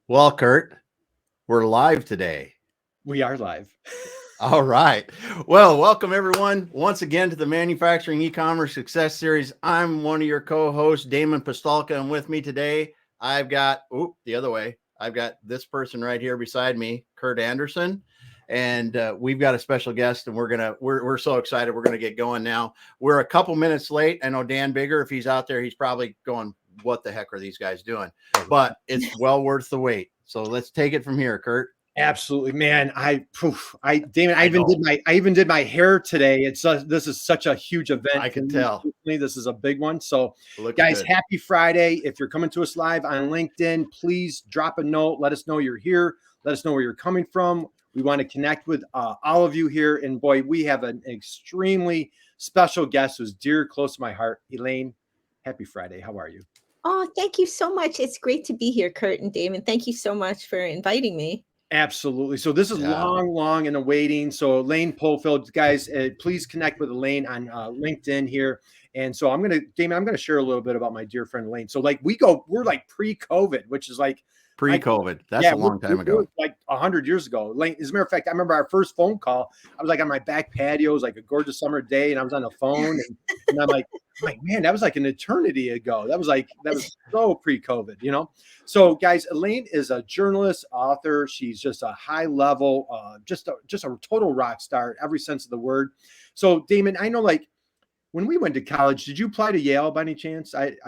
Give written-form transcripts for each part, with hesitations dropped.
Well, Kurt, we're live today. We are live. All right. Well, welcome everyone once again to the Manufacturing Ecommerce Success Series. I'm one of your co-hosts, Damon Postolka, and with me today, I've got the other way. I've got this person right here beside me, Kurt Anderson, and we've got a special guest, and we're so excited. We're gonna get going now. We're a couple minutes late. I know Dan Bigger, if he's out there, he's probably going, "What the heck are these guys doing?" But it's well worth the wait. So let's take it from here, Kurt. Absolutely, man. Damon, I even did my hair today. This is such a huge event. I can tell. This is a big one. So, guys, happy Friday. If you're coming to us live on LinkedIn, please drop a note. Let us know you're here. Let us know where you're coming from. We want to connect with all of you here. And boy, we have an extremely special guest who's dear, close to my heart. Elaine, happy Friday. How are you? Oh, thank you so much. It's great to be here, Kurt and Damon. Thank you so much for inviting me. Absolutely. So this is long in the waiting. So Elaine Pofeldt, guys, please connect with Elaine on LinkedIn here. And so Damon, I'm going to share a little bit about my dear friend Elaine. So we're like pre-COVID, which is like pre-COVID. That's a long time ago. Like 100 years ago. Elaine, as a matter of fact, I remember our first phone call. I was like on my back patio. It was like a gorgeous summer day, and I was on the phone, and I'm like, man, that was like an eternity ago. That was so pre-COVID, you know? So guys, Elaine is a journalist, author. She's just a high level, just a total rock star, every sense of the word. So Damon, I know, like, when we went to college, did you apply to Yale by any chance? Did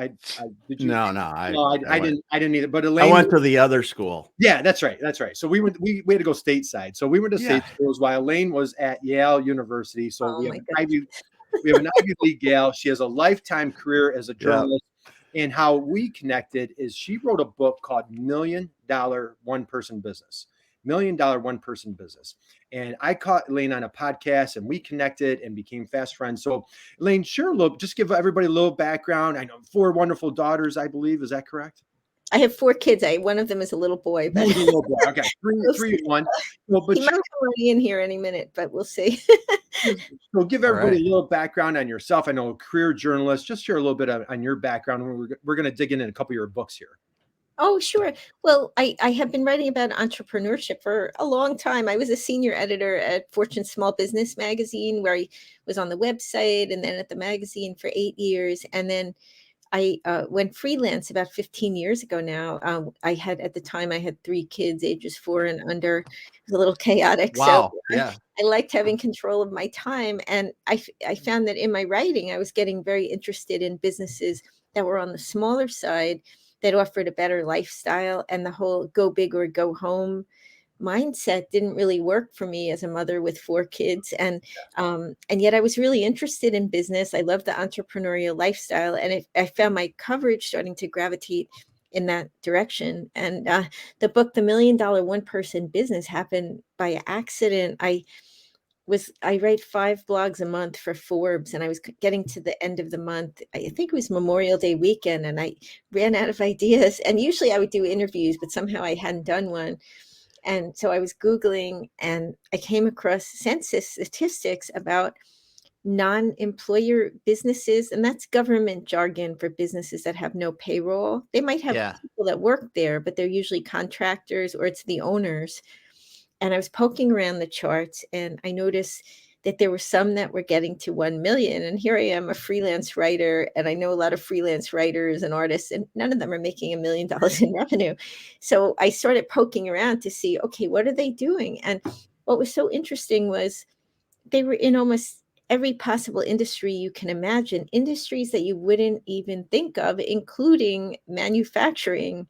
you? No, I didn't either. But Elaine, I went to the other school. Yeah, that's right. So we had to go stateside. So we went to state schools while Elaine was at Yale University. So we have an Ivy League gal. She has a lifetime career as a journalist. Yeah. And how we connected is she wrote a book called $1 Million One-Person Business. $1 Million One-Person Business. And I caught Elaine on a podcast, and we connected and became fast friends. So Elaine, just give everybody a little background. I know 4 wonderful daughters, I believe. Is that correct? I have 4 kids. One of them is a little boy. But... He's a little boy. Okay, three and 1. Well, but he might come in here any minute, but we'll see. So give everybody a little background on yourself. I know a career journalist. Just share a little bit on your background. We're going to dig in a couple of your books here. Oh, sure. Well, I have been writing about entrepreneurship for a long time. I was a senior editor at Fortune Small Business magazine, where I was on the website and then at the magazine for 8 years. And then I went freelance about 15 years ago now. At the time I had 3 kids, ages 4 and under. It was a little chaotic. Wow. So yeah. I liked having control of my time. And I found that in my writing, I was getting very interested in businesses that were on the smaller side, that offered a better lifestyle, and the whole go big or go home mindset didn't really work for me as a mother with 4 kids. And yet I was really interested in business. I loved the entrepreneurial lifestyle, and I found my coverage starting to gravitate in that direction. And the book, The $1 Million One-Person Business, happened by accident. I write 5 blogs a month for Forbes, and I was getting to the end of the month. I think it was Memorial Day weekend, and I ran out of ideas. And usually I would do interviews, but somehow I hadn't done one. And so I was Googling, and I came across census statistics about non-employer businesses. And that's government jargon for businesses that have no payroll. They might have people that work there, but they're usually contractors, or it's the owners. And I was poking around the charts, and I noticed that there were some that were getting to 1 million. And here I am, a freelance writer, and I know a lot of freelance writers and artists, and none of them are making $1 million in revenue. So I started poking around to see, okay, what are they doing? And what was so interesting was they were in almost every possible industry you can imagine, industries that you wouldn't even think of, including manufacturing.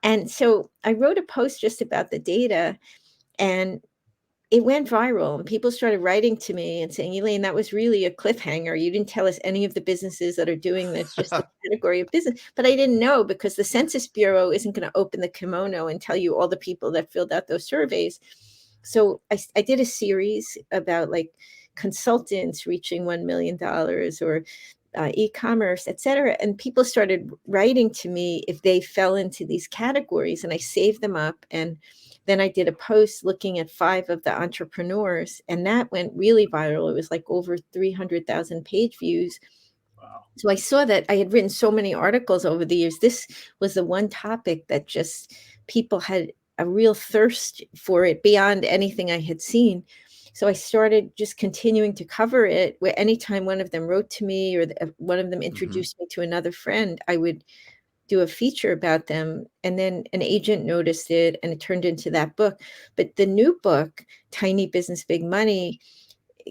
And so I wrote a post just about the data, and it went viral, and people started writing to me and saying, Elaine, that was really a cliffhanger. You didn't tell us any of the businesses that are doing this, just the category of business. But I didn't know, because the Census Bureau isn't going to open the kimono and tell you all the people that filled out those surveys. So I did a series about like consultants reaching $1 million, or e-commerce, et cetera. And people started writing to me if they fell into these categories, and I saved them up. And then I did a post looking at 5 of the entrepreneurs, and that went really viral. It was like over 300,000 page views. Wow. So I saw that I had written so many articles over the years. This was the one topic that just people had a real thirst for it beyond anything I had seen. So I started just continuing to cover it, where anytime one of them wrote to me or one of them introduced me to another friend, I would do a feature about them. And then an agent noticed it and it turned into that book. But the new book, Tiny Business, Big Money,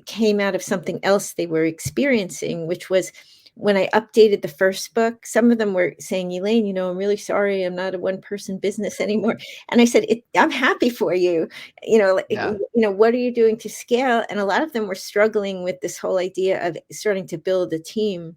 came out of something else they were experiencing, which was when I updated the first book, some of them were saying, Elaine, I'm really sorry, I'm not a one-person business anymore. And I said, I'm happy for you. What are you doing to scale? And a lot of them were struggling with this whole idea of starting to build a team.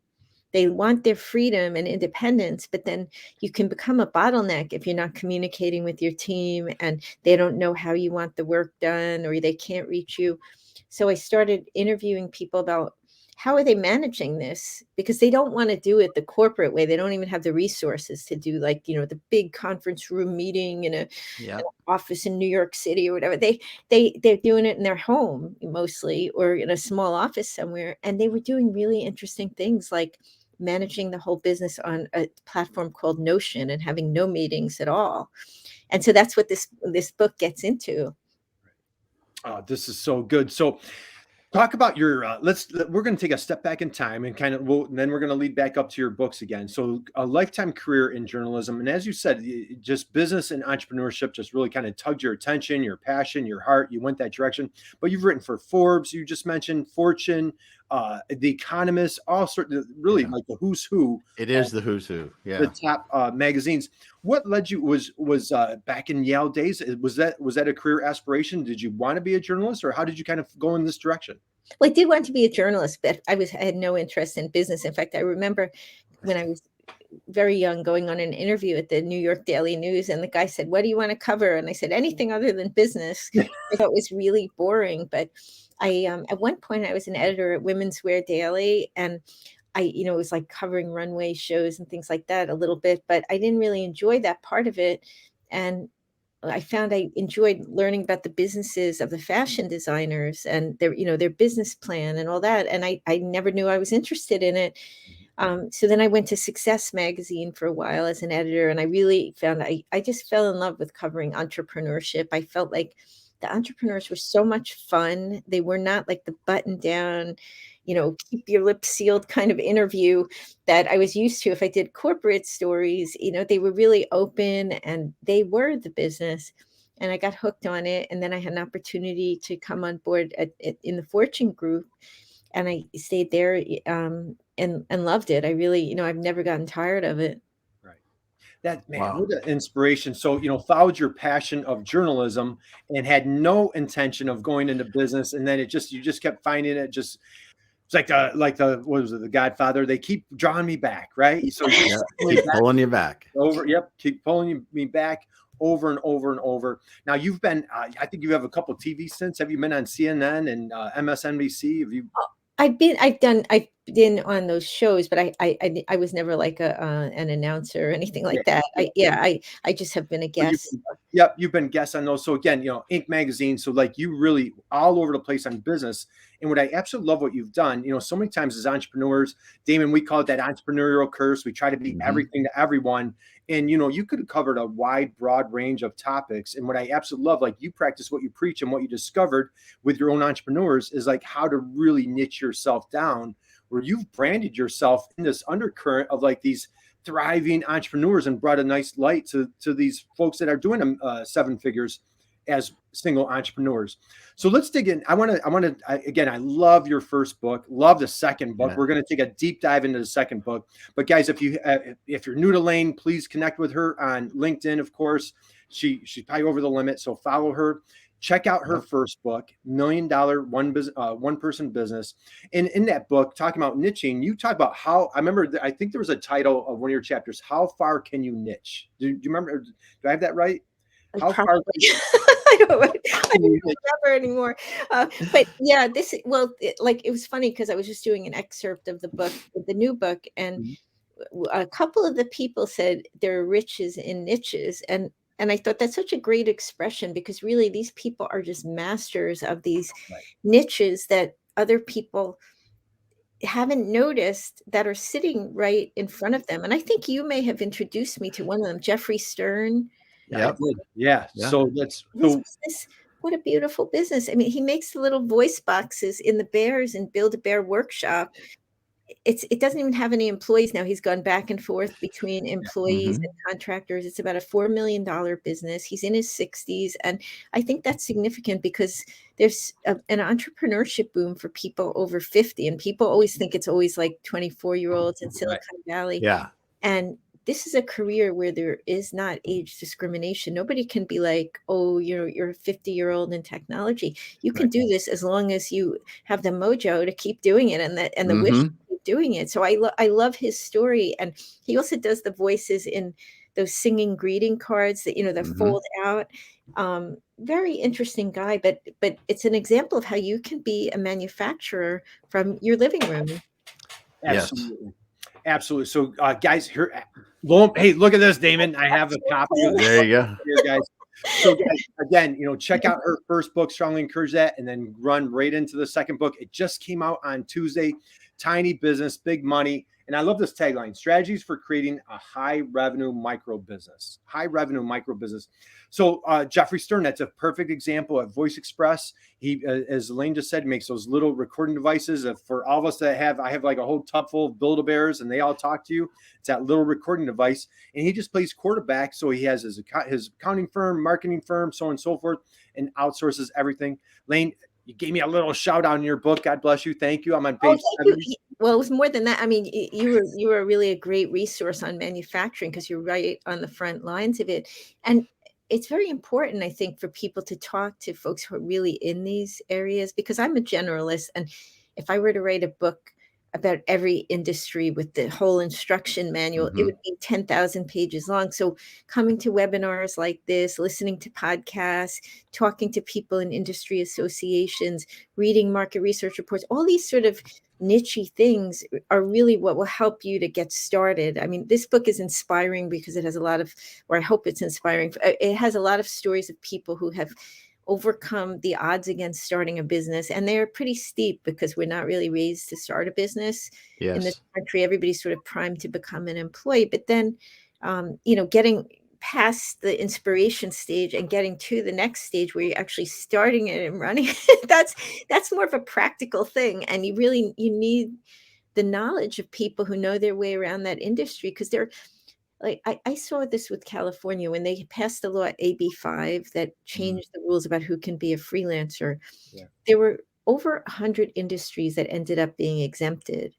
They want their freedom and independence, but then you can become a bottleneck if you're not communicating with your team and they don't know how you want the work done or they can't reach you. So I started interviewing people about how are they managing this, because they don't want to do it the corporate way. They don't even have the resources to do the big conference room meeting in an office in New York City or whatever. They're doing it in their home mostly, or in a small office somewhere. And they were doing really interesting things like managing the whole business on a platform called Notion and having no meetings at all. And so that's what this book gets into. This is so good. So talk about your, we're going to take a step back in time and then we're going to lead back up to your books again. So a lifetime career in journalism. And as you said, just business and entrepreneurship just really kind of tugged your attention, your passion, your heart. You went that direction, but you've written for Forbes. You just mentioned Fortune, The Economist, all sorts of really like the who's who. It is the who's who. Yeah. The top magazines. What led you was back in Yale days? Was that a career aspiration? Did you want to be a journalist, or how did you kind of go in this direction? Well, I did want to be a journalist, but I had no interest in business. In fact, I remember when I was very young going on an interview at the New York Daily News, and the guy said, "What do you want to cover?" And I said, "Anything other than business." I thought it was really boring. But I, at one point, I was an editor at Women's Wear Daily, and it was like covering runway shows and things like that a little bit, but I didn't really enjoy that part of it. And I found I enjoyed learning about the businesses of the fashion designers and their business plan and all that. And I never knew I was interested in it. So then I went to Success Magazine for a while as an editor, and I really found I just fell in love with covering entrepreneurship. I felt like the entrepreneurs were so much fun. They were not like the button down, keep your lips sealed kind of interview that I was used to if I did corporate stories. They were really open and they were the business. And I got hooked on it. And then I had an opportunity to come on board in the Fortune Group. And I stayed there and loved it. I really, I've never gotten tired of it. That man, what an inspiration. So, followed your passion of journalism and had no intention of going into business. And then you just kept finding it. It's like the what was it, The Godfather? They keep drawing me back, right? So keep pulling you back over. Yep. Keep pulling me back over and over and over. Now you've been, I think you have a couple of TV stints. Have you been on CNN and MSNBC? Have you? I've been on those shows, but I was never like an announcer or anything like that. I just have been a guest. You've been guests on those. So again, Inc. magazine. So like you really all over the place on business. And what I absolutely love what you've done, so many times as entrepreneurs, Damon, we call it that entrepreneurial curse. We try to be everything to everyone. And, you could have covered a wide, broad range of topics. And what I absolutely love, like you practice what you preach, and what you discovered with your own entrepreneurs is like how to really niche yourself down, where you've branded yourself in this undercurrent of like these thriving entrepreneurs and brought a nice light to these folks that are doing them 7 figures as single entrepreneurs. So let's dig in. I love your first book, love the second book. We're going to take a deep dive into the second book. But guys, if you're new to Elaine, please connect with her on LinkedIn. Of course, she's probably over the limit, so follow her. Check out her first book, $1 Million One Person Business. And in that book, talking about niching, you talk about how, I think there was a title of one of your chapters, How Far Can You Niche? Do you remember? Do I have that right? How far? I don't remember anymore. But yeah, it was funny because I was just doing an excerpt of the book, the new book, and a couple of the people said there are riches in niches. And I thought that's such a great expression, because really these people are just masters of these niches that other people haven't noticed, that are sitting right in front of them. And I think you may have introduced me to one of them, Jeffrey Stern. Yep. Yeah. So that's what a beautiful business. I mean, he makes the little voice boxes in the bears and Build-A-Bear workshop. It doesn't even have any employees now. He's gone back and forth between employees and contractors. It's about a $4 million business. He's in his 60s. And I think that's significant because there's an entrepreneurship boom for people over 50. And people always think it's always like 24-year-olds in Silicon Valley. Yeah. And this is a career where there is not age discrimination. Nobody can be like, oh, you're a 50-year-old in technology. You can do this as long as you have the mojo to keep doing it and the wish to keep doing it. So I love his story. And he also does the voices in those singing greeting cards that, that fold out. Very interesting guy, but it's an example of how you can be a manufacturer from your living room. Absolutely. Yes. Absolutely. So, guys, here, hey, look at this, Damon. I have a copy of there you go, here, guys. So, guys, again, check out her first book. Strongly encourage that, and then run right into the second book. It just came out on Tuesday. Tiny Business, Big Money. And I love this tagline: strategies for creating a high revenue micro business. High revenue micro business. So Jeffrey Stern, that's a perfect example at Voice Express. He, as Elaine just said, makes those little recording devices. For all of us that I have like a whole tub full of Build-A-Bears and they all talk to you. It's that little recording device. And he just plays quarterback. So he has his accounting firm, marketing firm, so on and so forth, and outsources everything. Elaine, you gave me a little shout out in your book. God bless you. Thank you. I'm on page 7. Well, it was more than that. I mean, you were really a great resource on manufacturing because you're right on the front lines of it. And it's very important, I think, for people to talk to folks who are really in these areas, because I'm a generalist. And if I were to write a book about every industry with the whole instruction manual, it would be 10,000 pages long. So coming to webinars like this, listening to podcasts, talking to people in industry associations, reading market research reports, all these sort of niche-y things are really what will help you to get started. I mean, this book is inspiring because it has a lot of, or I hope it's inspiring. It has a lot of stories of people who have overcome the odds against starting a business, and they're pretty steep because we're not really raised to start a business in this country. Everybody's sort of primed to become an employee, but then getting past the inspiration stage and getting to the next stage where you're actually starting it and running that's more of a practical thing, and you need the knowledge of people who know their way around that industry, because they're like, I saw this with California when they passed the law AB 5 that changed the rules about who can be a freelancer. There were over 100 industries that ended up being exempted.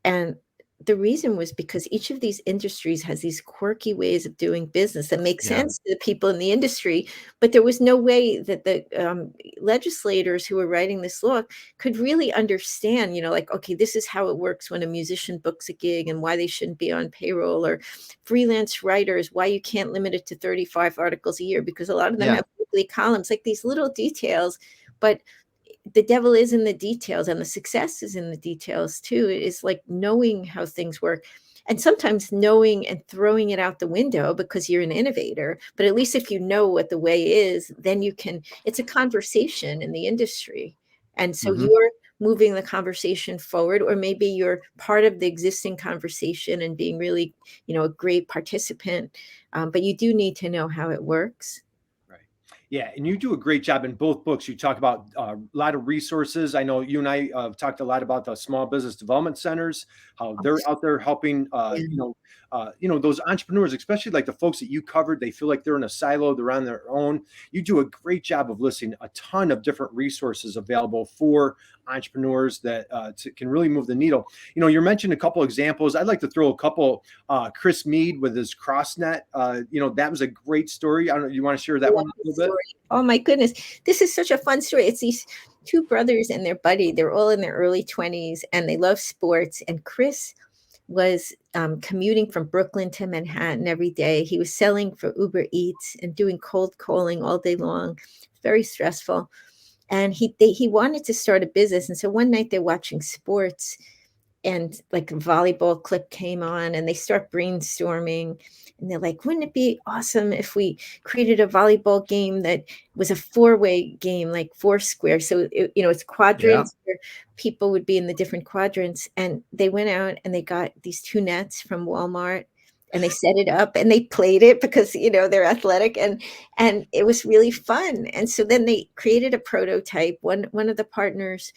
And the reason was because each of these industries has these quirky ways of doing business that make sense to the people in the industry. But there was no way that the legislators who were writing this law could really understand, like, okay, this is how it works when a musician books a gig and why they shouldn't be on payroll, or freelance writers, why you can't limit it to 35 articles a year, because a lot of them have weekly columns, like these little details. But the devil is in the details, and the success is in the details too. It's like knowing how things work, and sometimes knowing and throwing it out the window because you're an innovator. But at least if you know what the way is, then it's a conversation in the industry. And so you're moving the conversation forward, or maybe you're part of the existing conversation and being really, a great participant. But you do need to know how it works. Yeah, and you do a great job in both books. You talk about a lot of resources. I know you and I have talked a lot about the small business development centers, how they're out there helping, those entrepreneurs, especially like the folks that you covered. They feel like they're in a silo, they're on their own. You do a great job of listing a ton of different resources available for entrepreneurs that can really move the needle. You mentioned a couple examples. I'd like to throw a couple. Chris Mead with his CrossNet. That was a great story. I don't know. You want to share that one a little bit? Oh my goodness. This is such a fun story. It's these two brothers and their buddy. They're all in their early 20s and they love sports. And Chris was commuting from Brooklyn to Manhattan every day. He was selling for Uber Eats and doing cold calling all day long. Very stressful. And he wanted to start a business. And so one night they're watching sports, and like a volleyball clip came on, and they start brainstorming. And they're like, wouldn't it be awesome if we created a volleyball game that was a 4-way game, like Foursquare? So, it's quadrants where people would be in the different quadrants. And they went out and they got these 2 nets from Walmart, and they set it up and they played it because, they're athletic, and it was really fun. And so then they created a prototype. One of the partners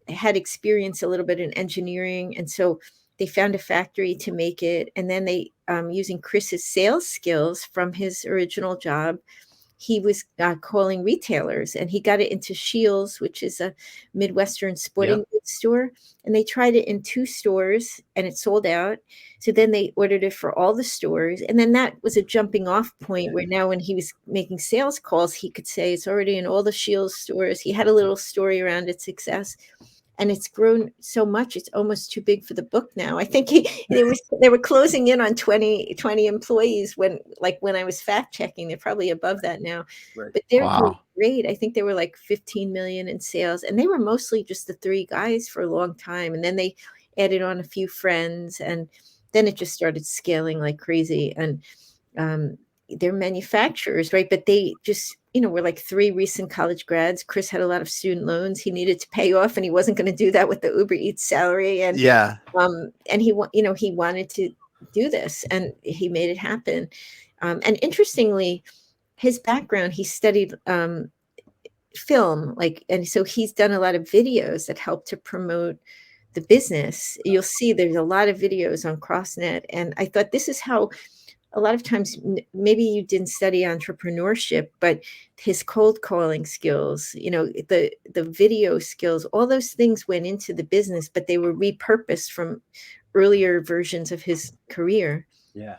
had experience a little bit in engineering, and so they found a factory to make it. And then they, using Chris's sales skills from his original job, he was calling retailers, and he got it into Shields, which is a Midwestern sporting goods store. And they tried it in 2 stores and it sold out. So then they ordered it for all the stores. And then that was a jumping off point where now when he was making sales calls, he could say it's already in all the Shields stores. He had a little story around its success. And it's grown so much, it's almost too big for the book now. I think they were closing in on 20 employees when I was fact checking. They're probably above that now. Right. But they're doing great. I think they were like 15 million in sales. And they were mostly just the 3 guys for a long time. And then they added on a few friends. And then it just started scaling like crazy. And they're manufacturers, right? But they just, were like 3 recent college grads. Chris had a lot of student loans he needed to pay off, and he wasn't going to do that with the Uber Eats salary. And and he wanted to do this, and he made it happen. And interestingly, his background, he studied film, and so he's done a lot of videos that help to promote the business. You'll see there's a lot of videos on CrossNet, and I thought this is how. A lot of times, maybe you didn't study entrepreneurship, but his cold calling skills, the video skills, all those things went into the business, but they were repurposed from earlier versions of his career. Yeah.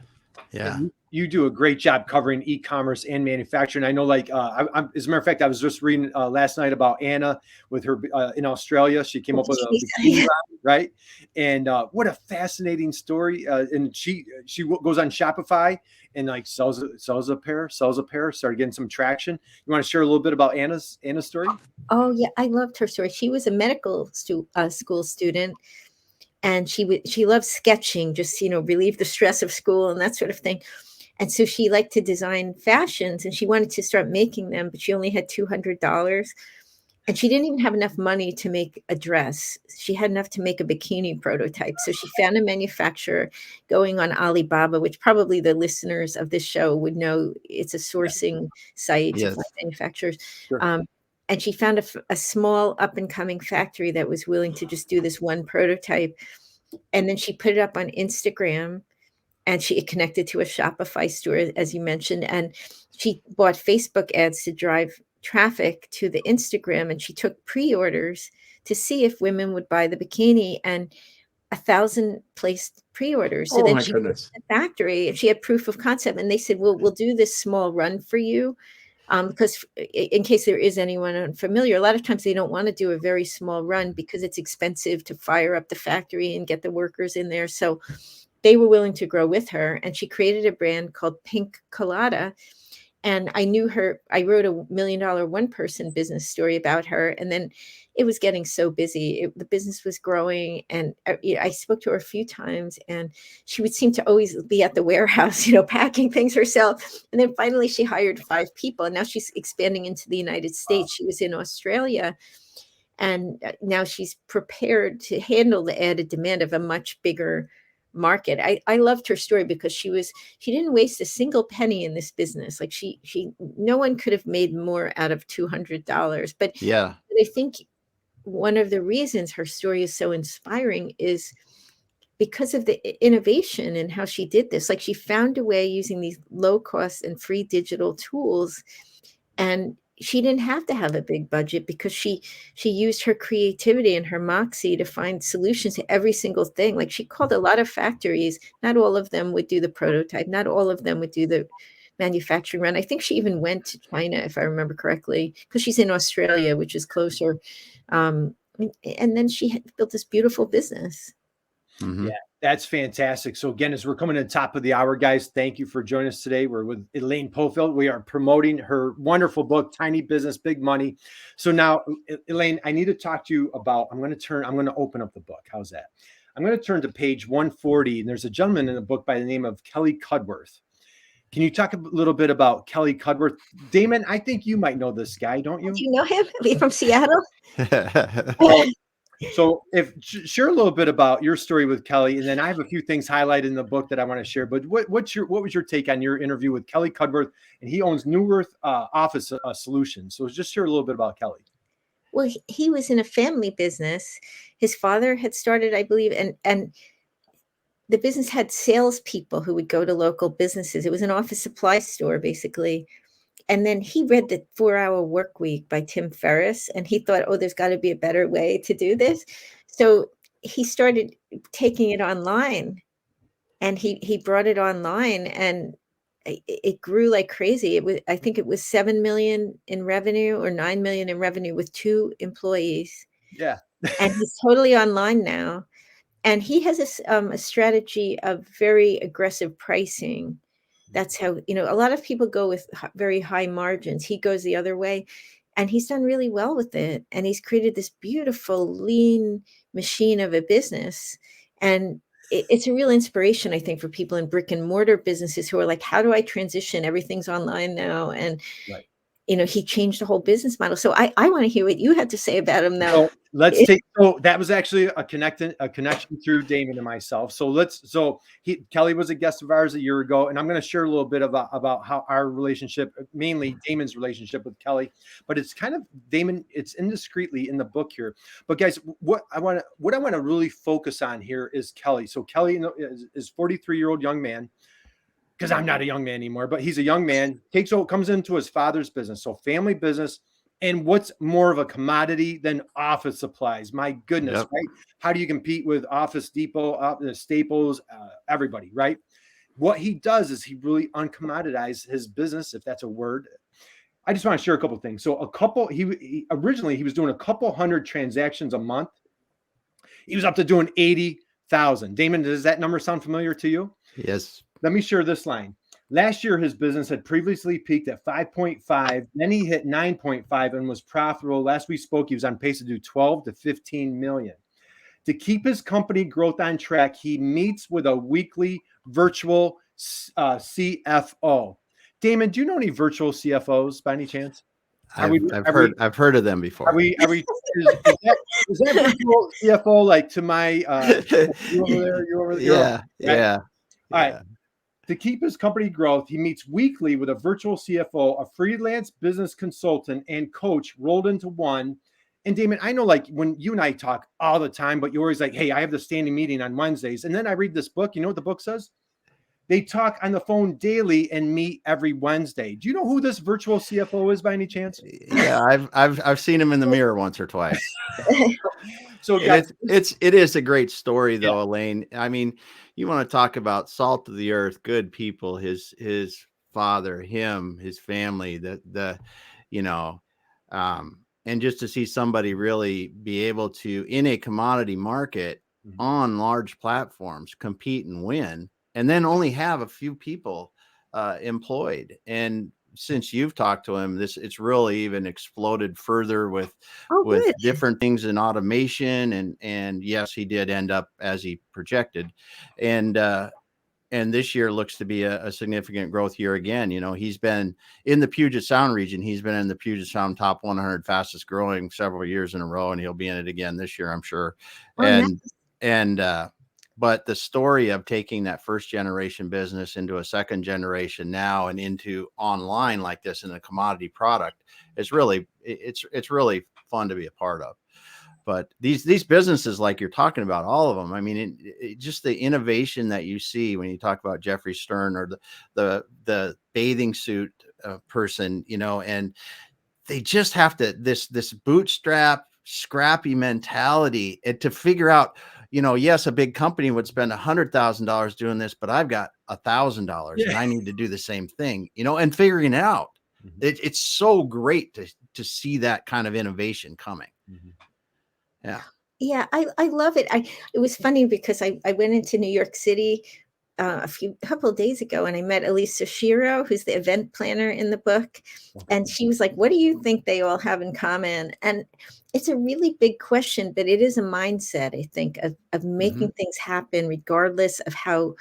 You do a great job covering e-commerce and manufacturing. I know, as a matter of fact, I was just reading last night about Anna with her in Australia. She came up with a bikini line, right? And what a fascinating story. And she goes on Shopify and sells a pair, started getting some traction. You want to share a little bit about Anna's story? Oh yeah, I loved her story. She was a medical school student. And she loved sketching, just, relieve the stress of school and that sort of thing. And so she liked to design fashions, and she wanted to start making them, but she only had $200. And she didn't even have enough money to make a dress. She had enough to make a bikini prototype. So she found a manufacturer going on Alibaba, which probably the listeners of this show would know. It's a sourcing site for manufacturers. Sure. And she found a small up-and-coming factory that was willing to just do this one prototype. And then she put it up on Instagram, and she connected to a Shopify store, as you mentioned. And she bought Facebook ads to drive traffic to the Instagram. And she took pre-orders to see if women would buy the bikini. And 1,000 placed pre-orders. So then she went to the factory, and she had proof of concept. And they said, well, we'll do this small run for you. Because in case there is anyone unfamiliar, a lot of times they don't want to do a very small run because it's expensive to fire up the factory and get the workers in there. So they were willing to grow with her. And she created a brand called Pink Colada. And I knew her. I wrote a $1 million one-person business story about her. And then it was getting so busy. The business was growing. And I spoke to her a few times, and she would seem to always be at the warehouse, packing things herself. And then finally she hired 5 people. And now she's expanding into the United States. She was in Australia. And now she's prepared to handle the added demand of a much bigger market. I loved her story because she didn't waste a single penny in this business. Like no one could have made more out of $200. But I think one of the reasons her story is so inspiring is because of the innovation and how she did this. Like, she found a way using these low cost and free digital tools, and she didn't have to have a big budget because she used her creativity and her moxie to find solutions to every single thing. Like, she called a lot of factories. Not all of them would do the prototype. Not all of them would do the manufacturing run. I think she even went to China, if I remember correctly, because she's in Australia, which is closer. And then she built this beautiful business. Mm-hmm. Yeah, that's fantastic. So again, as we're coming to the top of the hour, guys, thank you for joining us today. We're with Elaine Pofeldt. We are promoting her wonderful book, Tiny Business, Big Money. So now, Elaine, I need to talk to you about, I'm going to open up the book. How's that? I'm going to turn to page 140, and there's a gentleman in the book by the name of Kelly Cudworth. Can you talk a little bit about Kelly Cudworth? Damon, I think you might know this guy, don't you? Do you know him? Are you from Seattle? So share a little bit about your story with Kelly, and then I have a few things highlighted in the book that I want to share. But what was your take on your interview with Kelly Cudworth? And he owns New Earth Office Solutions. So just share a little bit about Kelly. Well, he was in a family business. His father had started, I believe, and the business had salespeople who would go to local businesses. It was an office supply store, basically. And then he read the 4-Hour Work Week by Tim Ferriss, and he thought, oh, there's got to be a better way to do this. So he started taking it online, and he brought it online, and it grew like crazy. I think it was 7 million in revenue or 9 million in revenue with 2 employees. Yeah. And he's totally online now. And he has a strategy of very aggressive pricing. That's how, a lot of people go with very high margins. He goes the other way, and he's done really well with it. And he's created this beautiful, lean machine of a business. And it's a real inspiration, I think, for people in brick and mortar businesses who are like, how do I transition? Everything's online now. And, right. He changed the whole business model. So I want to hear what you had to say about him now. So that was actually a connection through Damon and myself. Kelly was a guest of ours a year ago, and I'm going to share a little bit about how our relationship, mainly Damon's relationship with Kelly, but it's kind of Damon, it's indiscreetly in the book here. But guys, what I want to really focus on here is Kelly. So Kelly is 43-year-old young man, because I'm not a young man anymore, but he's a young man, comes into his father's business. So family business. And what's more of a commodity than office supplies? My goodness, Yep. Right? How do you compete with Office Depot, Staples, everybody, right? What he does is he really uncommoditized his business, if that's a word. I just want to share a couple of things. So originally he was doing a couple hundred transactions a month. He was up to doing 80,000. Damon, does that number sound familiar to you? Yes. Let me share this line. Last year, his business had previously peaked at 5.5. Then he hit 9.5 and was profitable. Last we spoke, he was on pace to do 12 to 15 million. To keep his company growth on track, he meets with a weekly virtual CFO. Damon, do you know any virtual CFOs by any chance? I've heard of them before. Is that virtual CFO like to my you over there? Yeah. Yeah. All right. To keep his company growth, he meets weekly with a virtual CFO, a freelance business consultant, and coach rolled into one. And Damon, I know like when you and I talk all the time, but you're always like, hey, I have the standing meeting on Wednesdays. And then I read this book. You know what the book says? They talk on the phone daily and meet every Wednesday. Do you know who this virtual CFO is by any chance? Yeah, I've seen him in the mirror once or twice. So guys, it is a great story though, Yeah. Elaine. I mean, you want to talk about salt of the earth, good people, his father, him, his family, and just to see somebody really be able to, in a commodity market on large platforms, compete and win, and then only have a few people employed. And since you've talked to him, it's really even exploded further with different things in automation. And yes, he did end up as he projected. And this year looks to be a significant growth year again. He's been in the Puget Sound region. He's been in the Puget Sound top 100 fastest growing several years in a row, and he'll be in it again this year, I'm sure. But the story of taking that first generation business into a second generation now and into online like this in a commodity product is really, it's really fun to be a part of. But these businesses, like you're talking about, all of them, I mean, just the innovation that you see when you talk about Jeffrey Stern or the bathing suit person, and they just have to, this bootstrap, scrappy mentality to figure out, yes, a big company would spend $100,000 doing this, but I've got $1,000 and I need to do the same thing, and figuring it out. It's so great to see that kind of innovation coming. Yeah, I love it. It was funny because I went into New York City a couple of days ago, and I met Elise Soshiro, who's the event planner in the book. And she was like, what do you think they all have in common? And it's a really big question, but it is a mindset, I think, of making things happen regardless of how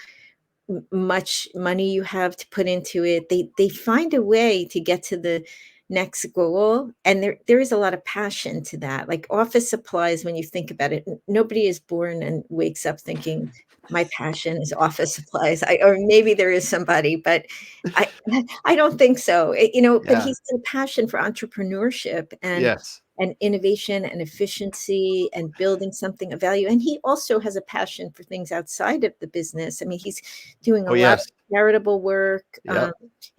much money you have to put into it. They find a way to get to the next goal. And there is a lot of passion to that. Like office supplies, when you think about it, nobody is born and wakes up thinking, my passion is office supplies. Or maybe there is somebody, but I I don't think so. But he's got a passion for entrepreneurship and innovation and efficiency and building something of value. And he also has a passion for things outside of the business. I mean, he's doing a lot of charitable work,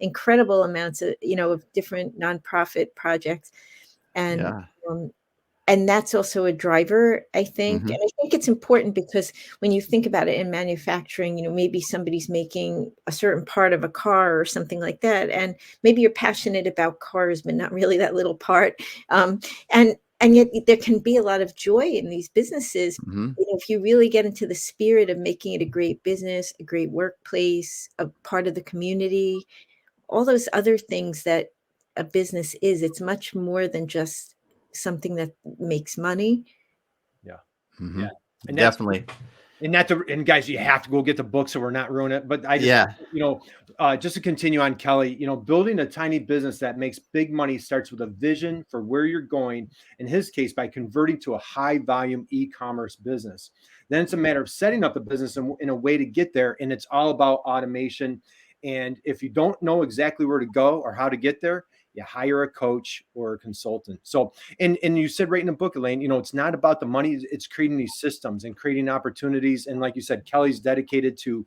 incredible amounts of, of different nonprofit projects. And that's also a driver, I think. And I think it's important because when you think about it in manufacturing, maybe somebody's making a certain part of a car or something like that. And maybe you're passionate about cars, but not really that little part. And yet there can be a lot of joy in these businesses. If you really get into the spirit of making it a great business, a great workplace, a part of the community, all those other things that a business is, it's much more than just something that makes money. And definitely. And guys, you have to go get the book so we're not ruining it. But I just, just to continue on, Kelly, building a tiny business that makes big money starts with a vision for where you're going. In his case, by converting to a high volume e-commerce business. Then it's a matter of setting up the business in a way to get there. And it's all about automation. And if you don't know exactly where to go or how to get there, you hire a coach or a consultant. So, and you said right in the book, Elaine, it's not about the money. It's creating these systems and creating opportunities. And like you said, Kelly's dedicated to,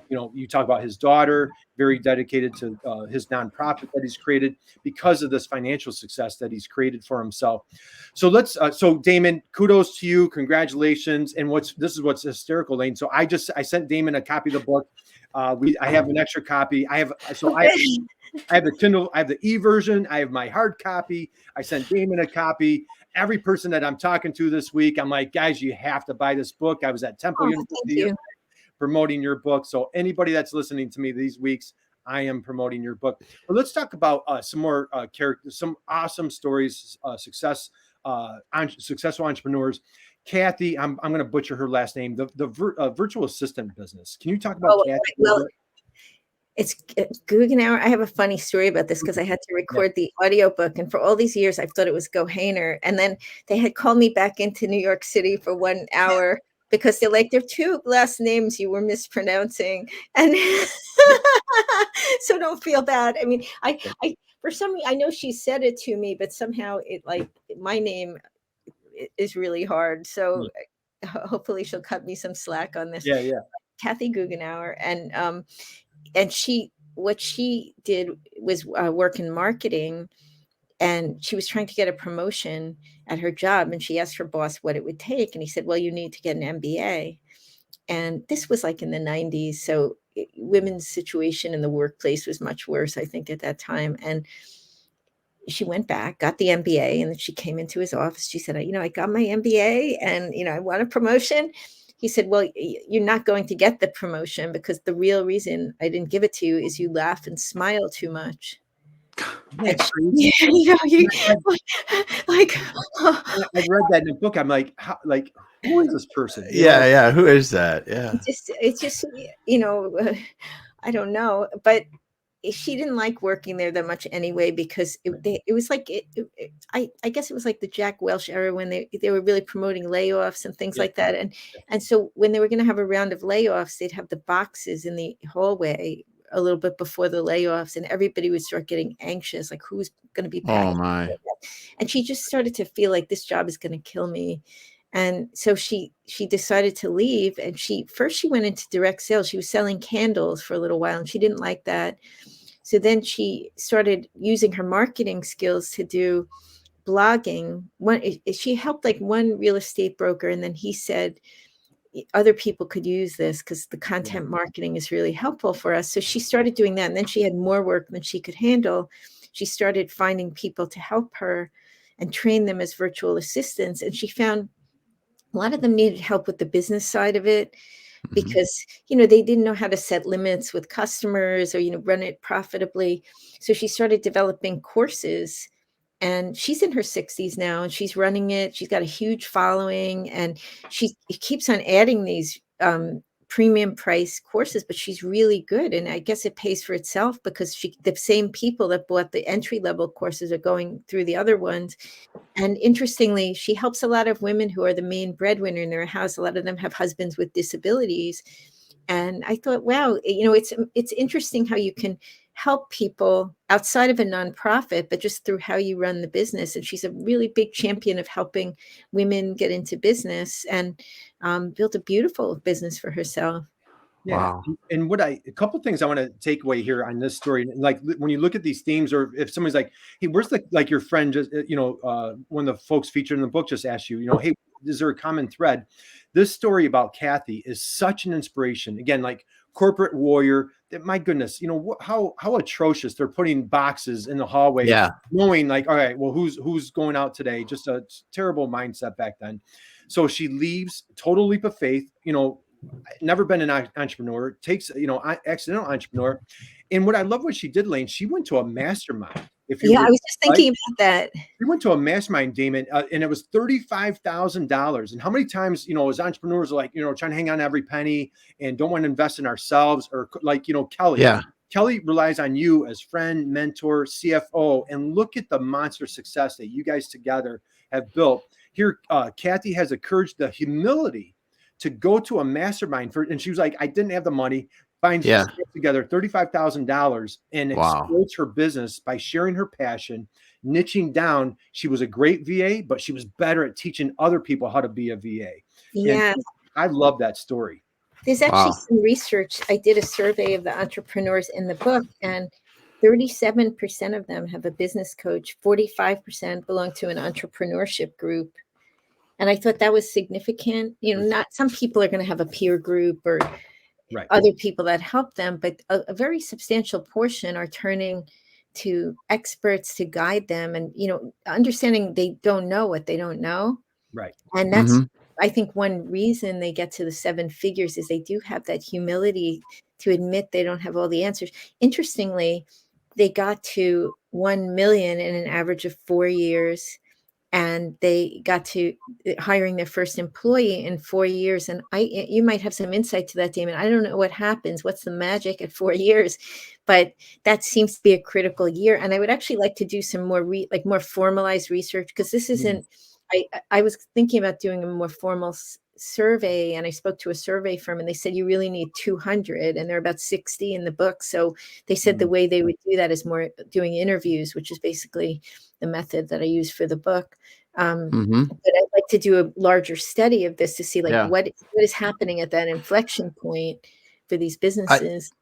you talk about his daughter, very dedicated to his nonprofit that he's created because of this financial success that he's created for himself. So so Damon, kudos to you. Congratulations. And this is what's hysterical, Elaine. So I sent Damon a copy of the book. I have an extra copy. I have the Kindle, I have the e-version, I have my hard copy. I sent Damon a copy. Every person that I'm talking to this week, I'm like, guys, you have to buy this book. I was at Temple University promoting your book. So anybody that's listening to me these weeks, I am promoting your book. But let's talk about some more characters, some awesome stories, successful entrepreneurs. Kathy, I'm going to butcher her last name, the virtual assistant business. Can you talk about Kathy? Well, it's Guggenauer. I have a funny story about this because I had to record the audiobook. And for all these years, I've thought it was Gohainer. And then they had called me back into New York City for 1 hour because they're like, there are 2 last names you were mispronouncing. And so don't feel bad. I mean, I for some reason, I know she said it to me, but somehow my name is really hard. So hopefully she'll cut me some slack on this. Yeah. Kathy Guggenauer. And what she did was work in marketing, and she was trying to get a promotion at her job. And she asked her boss what it would take. And he said, well, you need to get an MBA. And this was like in the 90s. So women's situation in the workplace was much worse, I think, at that time. And she went back, got the MBA, and then she came into his office. She said, I got my MBA and, I want a promotion. He said, well, you're not going to get the promotion because the real reason I didn't give it to you is you laugh and smile too much. I've read that in the book. I'm like, who is this person? Yeah. Who is that? Yeah. It's just, I don't know, but she didn't like working there that much anyway, because it was like, I guess it was like the Jack Welch era when they were really promoting layoffs and things like that. And so when they were going to have a round of layoffs, they'd have the boxes in the hallway a little bit before the layoffs, and everybody would start getting anxious, like who's going to be packing? Oh my. And she just started to feel like this job is going to kill me. And so she decided to leave. And she went into direct sales. She was selling candles for a little while, and she didn't like that. So then she started using her marketing skills to do blogging. She helped like one real estate broker, and then he said other people could use this because the content marketing is really helpful for us. So she started doing that, and then she had more work than she could handle. She started finding people to help her and train them as virtual assistants, and she found a lot of them needed help with the business side of it, because, they didn't know how to set limits with customers or, run it profitably. So she started developing courses, and she's in her 60s now, and she's running it. She's got a huge following, and she keeps on adding these premium price courses, but she's really good. And I guess it pays for itself because the same people that bought the entry level courses are going through the other ones. And interestingly, she helps a lot of women who are the main breadwinner in their house. A lot of them have husbands with disabilities. And I thought, wow, it's interesting how you can help people outside of a nonprofit, but just through how you run the business. And she's a really big champion of helping women get into business and built a beautiful business for herself. Yeah. Wow. And a couple of things I want to take away here on this story, like when you look at these themes, or if somebody's like, hey, where's like your friend just, one of the folks featured in the book just asked you, hey, is there a common thread? This story about Kathy is such an inspiration. Again, like corporate warrior, that my goodness, how atrocious they're putting boxes in the hallway, knowing like, all right, well, who's going out today? Just a terrible mindset back then. So she leaves, total leap of faith, never been an entrepreneur, takes, accidental entrepreneur. And what I love what she did, Elaine, she went to a mastermind. I was just thinking about that. We went to a mastermind, Damon, and it was $35,000. And how many times, as entrepreneurs are like, trying to hang on every penny and don't want to invest in ourselves, or like, Kelly. Yeah. Kelly relies on you as friend, mentor, CFO, and look at the monster success that you guys together have built. Here, Kathy has the courage, the humility to go to a mastermind and she was like, I didn't have the money, finds together $35,000 and explodes her business by sharing her passion, niching down. She was a great VA, but she was better at teaching other people how to be a VA. Yeah. And I love that story. There's actually some research. I did a survey of the entrepreneurs in the book, and 37% of them have a business coach, 45% belong to an entrepreneurship group. And I thought that was significant. Not some people are going to have a peer group or other people that help them, but a very substantial portion are turning to experts to guide them and, understanding they don't know what they don't know. Right. And that's, I think, one reason they get to the 7 figures is they do have that humility to admit they don't have all the answers. Interestingly, they got to 1 million in an average of 4 years. And they got to hiring their first employee in 4 years. And you might have some insight to that, Damon. I don't know what happens. What's the magic at 4 years? But that seems to be a critical year. And I would actually like to do some more more formalized research, because this isn't. I was thinking about doing a more formal survey, and I spoke to a survey firm, and they said you really need 200, and there are about 60 in the book. So they said the way they would do that is more doing interviews, which is basically the method that I use for the book. But I'd like to do a larger study of this to see what is happening at that inflection point for these businesses.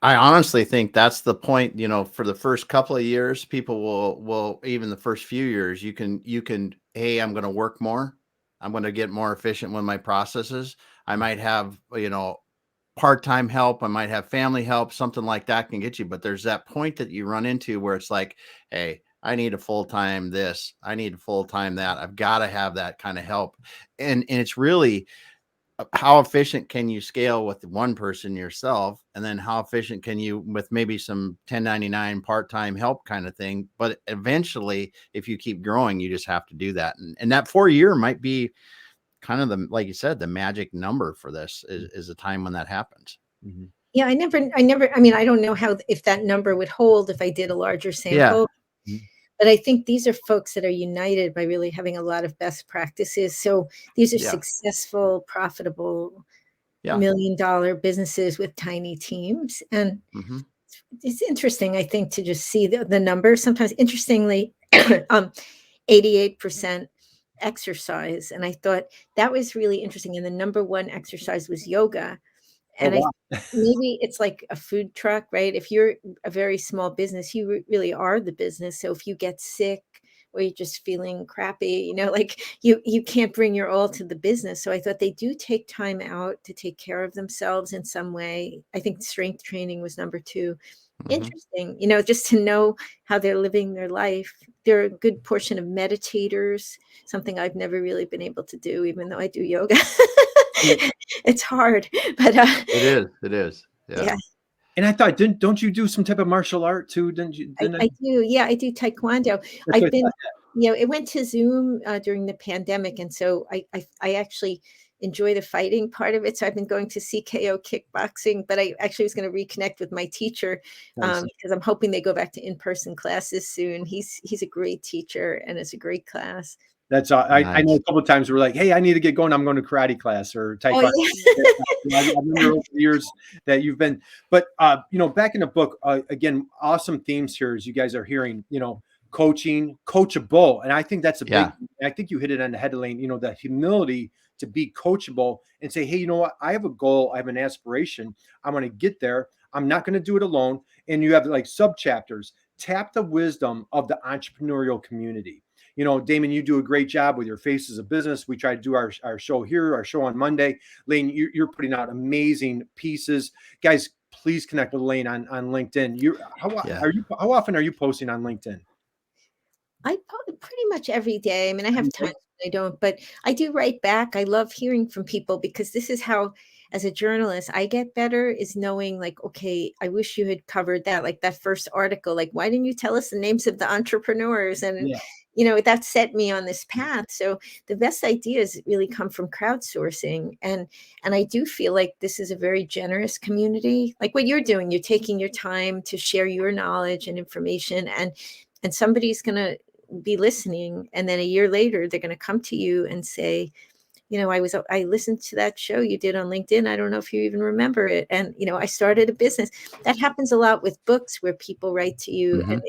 I honestly think that's the point. For the first couple of years, people will even the first few years, you can, hey, I'm going to work more. I'm going to get more efficient with my processes. I might have, part-time help. I might have family help. Something like that can get you. But there's that point that you run into where it's like, hey, I need a full-time this. I need a full-time that. I've got to have that kind of help. And it's really, how efficient can you scale with one person yourself? And then how efficient can you with maybe some 1099 part-time help kind of thing? But eventually, if you keep growing, you just have to do that. And that 4 year might be kind of like you said, the magic number for this is a time when that happens. Yeah. I don't know if that number would hold if I did a larger sample. But I think these are folks that are united by really having a lot of best practices. So these are successful, profitable, $1 million businesses with tiny teams. And it's interesting, I think, to just see the numbers. Sometimes, interestingly, 88% exercise. And I thought that was really interesting. And the number one exercise was yoga. And maybe it's like a food truck, right? If you're a very small business, you really are the business. So if you get sick or you're just feeling crappy, you can't bring your all to the business. So I thought they do take time out to take care of themselves in some way. I think strength training was number 2. Interesting, just to know how they're living their life. They're a good portion of meditators, something I've never really been able to do, even though I do yoga. It's hard, but it is. Yeah. And I thought, don't you do some type of martial art too? Didn't you? I do. Yeah, I do taekwondo. I've been, it went to Zoom during the pandemic, and so I actually enjoy the fighting part of it. So I've been going to CKO kickboxing, but I actually was going to reconnect with my teacher Nice. because I'm hoping they go back to in-person classes soon. He's a great teacher and it's a great class. That's I Nice. know a couple of times we're like, hey, I need to get going. I'm going to karate class or taekwondo. I remember over the years that you've been, but back in the book, again, awesome themes here as you guys are hearing, coaching, coachable. And I think that's a big, I think you hit it on the head, Elaine, the humility to be coachable and say, hey, you know what? I have a goal. I have an aspiration. I'm going to get there. I'm not going to do it alone. And you have like sub chapters, tap the wisdom of the entrepreneurial community. Damon, you do a great job with your Faces of Business. We try to do our show here, our show on Monday. Elaine, you're putting out amazing pieces. Guys, please connect with Elaine on LinkedIn. How often are you posting on LinkedIn? I pretty much every day. I mean, I have times when I don't, but I do write back. I love hearing from people because this is how, as a journalist, I get better is knowing like, okay, I wish you had covered that, like that first article, like, why didn't you tell us the names of the entrepreneurs? And, that set me on this path. So the best ideas really come from crowdsourcing. And I do feel like this is a very generous community. Like what you're doing, you're taking your time to share your knowledge and information, and somebody's going to be listening. And then a year later, they're going to come to you and say, I listened to that show you did on LinkedIn. I don't know if you even remember it. And, I started a business. That happens a lot with books where people write to you and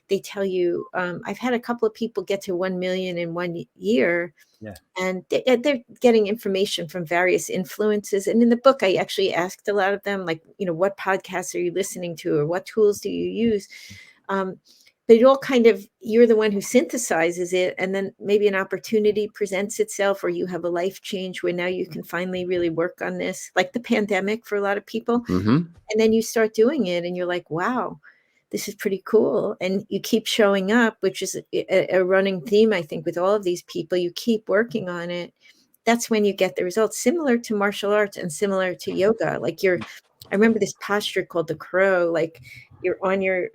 they tell you, I've had a couple of people get to 1 million in 1 year. Yeah. And they're getting information from various influences. And in the book, I actually asked a lot of them, like, what podcasts are you listening to or what tools do you use? But it all kind of, you're the one who synthesizes it. And then maybe an opportunity presents itself, or you have a life change where now you can finally really work on this, like the pandemic for a lot of people. And then you start doing it and you're like, wow, this is pretty cool. And you keep showing up, which is a running theme, I think, with all of these people. You keep working on it. That's when you get the results, similar to martial arts and similar to yoga. Like I remember this posture called the crow, like you're on your,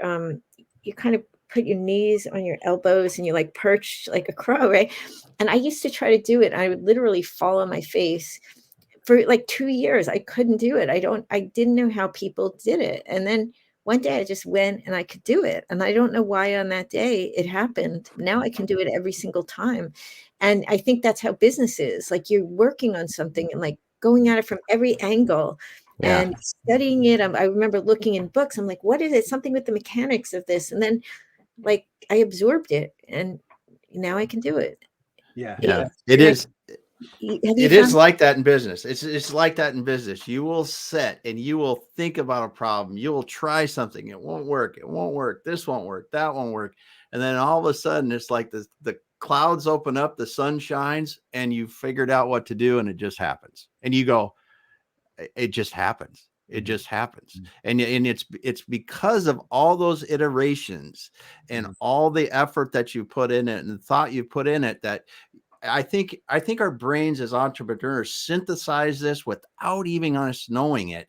you kind of put your knees on your elbows and you like perch like a crow, right? And I used to try to do it. I would literally fall on my face for like 2 years. I couldn't do it. I didn't know how people did it. And then one day I just went and I could do it. And I don't know why on that day it happened. Now I can do it every single time. And I think that's how business is. Like you're working on something and like going at it from every angle. And studying it. I remember looking in books. I'm like, what is it? Something with the mechanics of this. And then like I absorbed it and now I can do it. Yeah. It is. It is like that in business. It's like that in business. You will sit and you will think about a problem. You will try something. It won't work. It won't work. This won't work. That won't work. And then all of a sudden it's like the clouds open up, the sun shines, and you figured out what to do and it just happens. And you go, it just happens. It just happens. And it's because of all those iterations and all the effort that you put in it and the thought you put in it that I think our brains as entrepreneurs synthesize this without even us knowing it.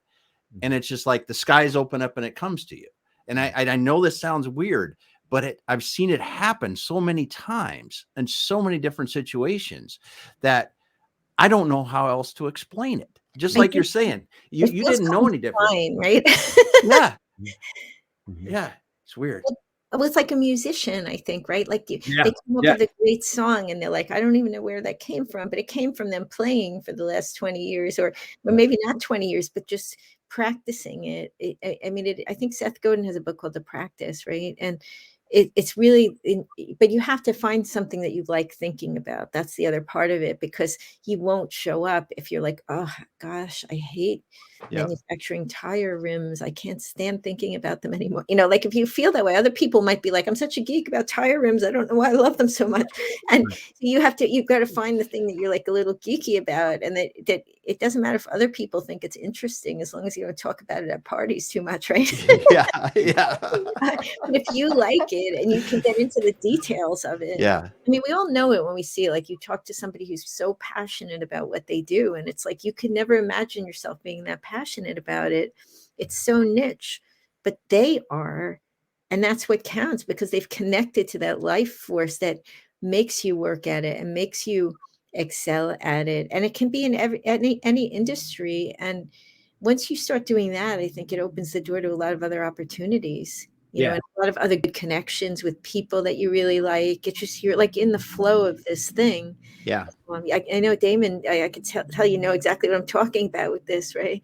And it's just like the skies open up and it comes to you. And I know this sounds weird, but I've seen it happen so many times in so many different situations that I don't know how else to explain it. Just like you're saying, you didn't know any different, right? Yeah. It's weird. It was like a musician, I think, right? Like they come up with a great song and they're like, I don't even know where that came from, but it came from them playing for the last 20 years or maybe not 20 years, but just practicing it. I think Seth Godin has a book called The Practice, right? And it's really, but you have to find something that you like thinking about. That's the other part of it, because he won't show up if you're like, oh gosh, I hate manufacturing tire rims. I can't stand thinking about them anymore. Like if you feel that way, other people might be like, I'm such a geek about tire rims. I don't know why I love them so much. And you've got to find the thing that you're like a little geeky about. And that it doesn't matter if other people think it's interesting, as long as you don't talk about it at parties too much, right? Yeah. But if you like it and you can get into the details of it. Yeah. I mean, we all know it when we see it. Like you talk to somebody who's so passionate about what they do. And it's like, you could never imagine yourself being that passionate about it. It's so niche, but they are. And that's what counts, because they've connected to that life force that makes you work at it and makes you excel at it. And it can be in any industry. And once you start doing that, I think it opens the door to a lot of other opportunities, and a lot of other good connections with people that you really like. It's just, you're like in the flow of this thing. Yeah. I know, Damon, I could tell you know exactly what I'm talking about with this, right?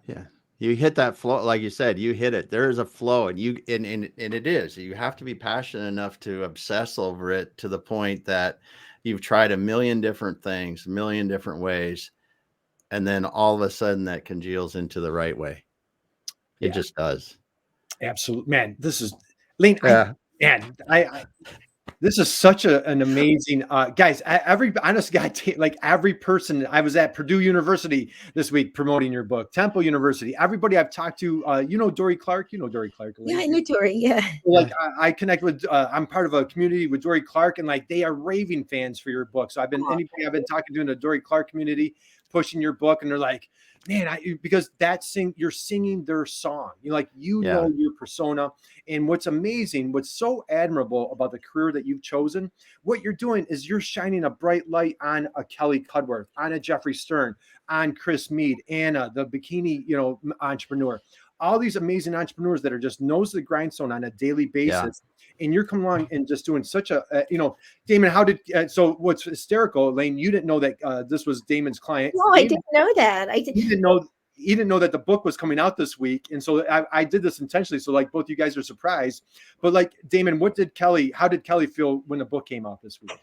Yeah. You hit that flow, like you said, you hit it. There is a flow, and it is. You have to be passionate enough to obsess over it to the point that you've tried a million different things, a million different ways, and then all of a sudden that congeals into the right way. It just does. Absolutely, man. This is Elaine. Yeah. This is such an amazing guys. Every honest guy, like every person. I was at Purdue University this week promoting your book, Temple University. Everybody I've talked to, Dory Clark. You know Dory Clark. Elaine? Yeah, I know Dory. Yeah. Like I connect with. I'm part of a community with Dory Clark, and like they are raving fans for your book. So I've been talking to in the Dory Clark community, pushing your book, and they're like, man, because you're singing their song. Know your persona. And what's amazing, what's so admirable about the career that you've chosen, what you're doing is you're shining a bright light on a Kelly Cudworth, on a Jeffrey Stern, on Chris Mead, Anna, the bikini, entrepreneur, all these amazing entrepreneurs that are just nose to the grindstone on a daily basis. Yeah. And you're coming along and just doing such Damon, how did, so what's hysterical, Elaine, you didn't know that this was Damon's client. No, Damon, I didn't know that. He didn't know that the book was coming out this week. And so I did this intentionally. So like both you guys are surprised, but like Damon, how did Kelly feel when the book came out this week?